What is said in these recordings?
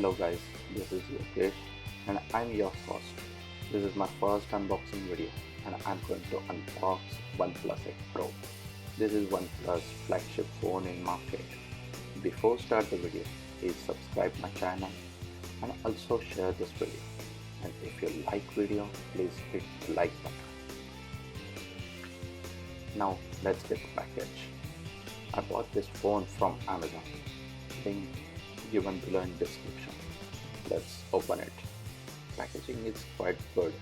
Hello guys, this is Yogesh and I'm your host. This is my first unboxing video and I'm going to unbox Oneplus 8 Pro. This is Oneplus flagship phone in market. Before start the video, please subscribe my channel and also share this video. And if you like video, please hit the like button. Now let's get the package. I bought this phone from Amazon. Link given below in description. Let's open it. Packaging is quite good.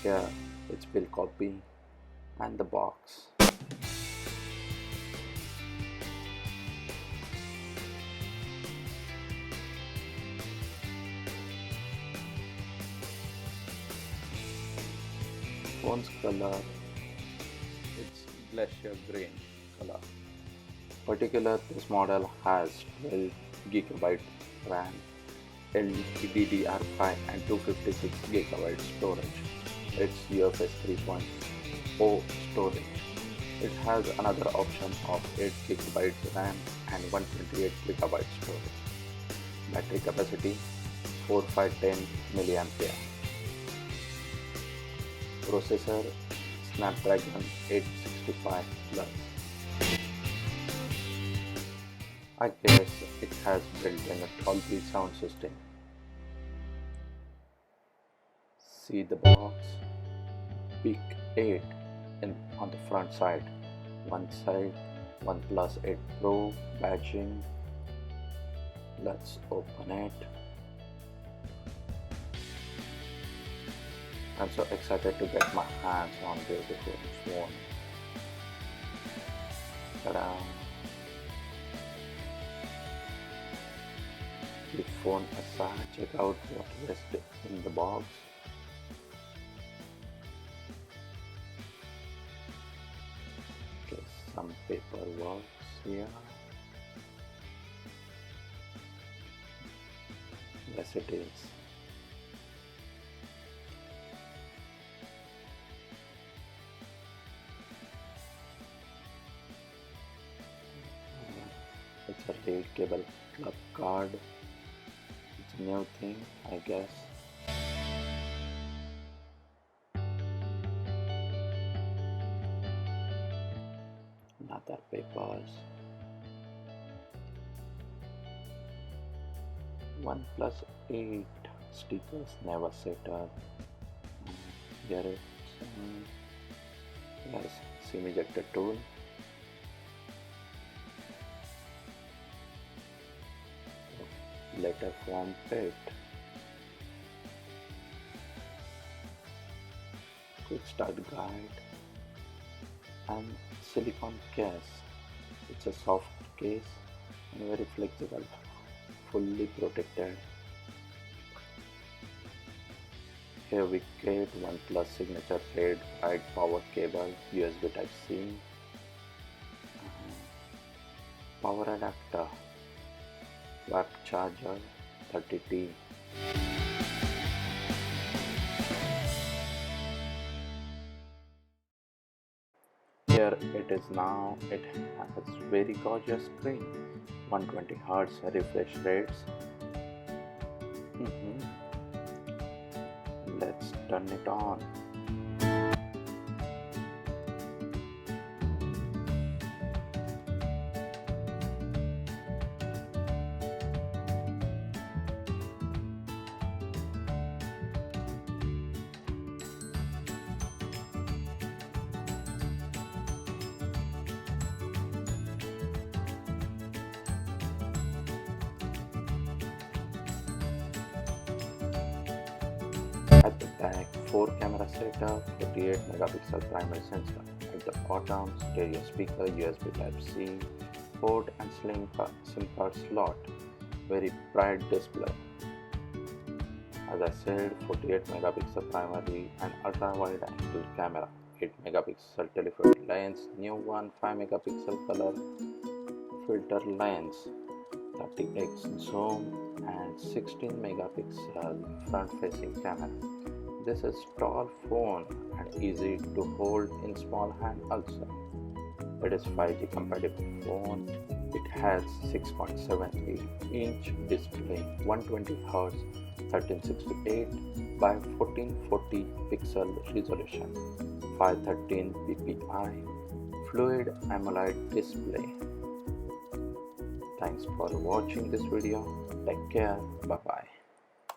Here it's bill copy and the box. Phone's color, it's glacier green color. Particular, this model has 12 GB RAM, LPDDR5 and 256 GB storage. It's UFS 3.0 storage. It has another option of 8 GB RAM and 128 GB storage. Battery capacity 4510 mAh. Processor Snapdragon 865 Plus. I guess it has built-in Dolby sound system. See the box. Big 8 on the front side. One side OnePlus 8 Pro badging. Let's open it. I'm so excited to get my hands on this beautiful phone. Ta-da! The phone aside, check out what is in the box. Okay, some paperwork here. Yes, it is. It's a Red Cable Club card. It's a new thing, I guess. Another papers. OnePlus 8 stickers never settle. Here it's yes, SIM ejector tool. Letter from PET. Quick start guide and silicone case. It's a soft case and very flexible, fully protected. Here we get OnePlus signature red white power cable, USB Type-C, power adapter, web charger 30T. Here it is now. It has very gorgeous screen, 120Hz refresh rates. Let's turn it on. At the back, 4 camera setup, 48 megapixel primary sensor. At the bottom, stereo speaker, USB Type-C port and SIM card slot. Very bright display. As I said, 48 megapixel primary and ultra wide angle camera. 8 megapixel telephoto lens, new one 5 megapixel color filter lens, 30x zoom and 16 megapixel front facing camera. This is tall phone and easy to hold in small hand also. It is 5G compatible phone. It has 6.78-inch display, 120Hz 1368 by 1440 pixel resolution, 513 ppi, fluid AMOLED display. Thanks for watching this video. Take care. Bye.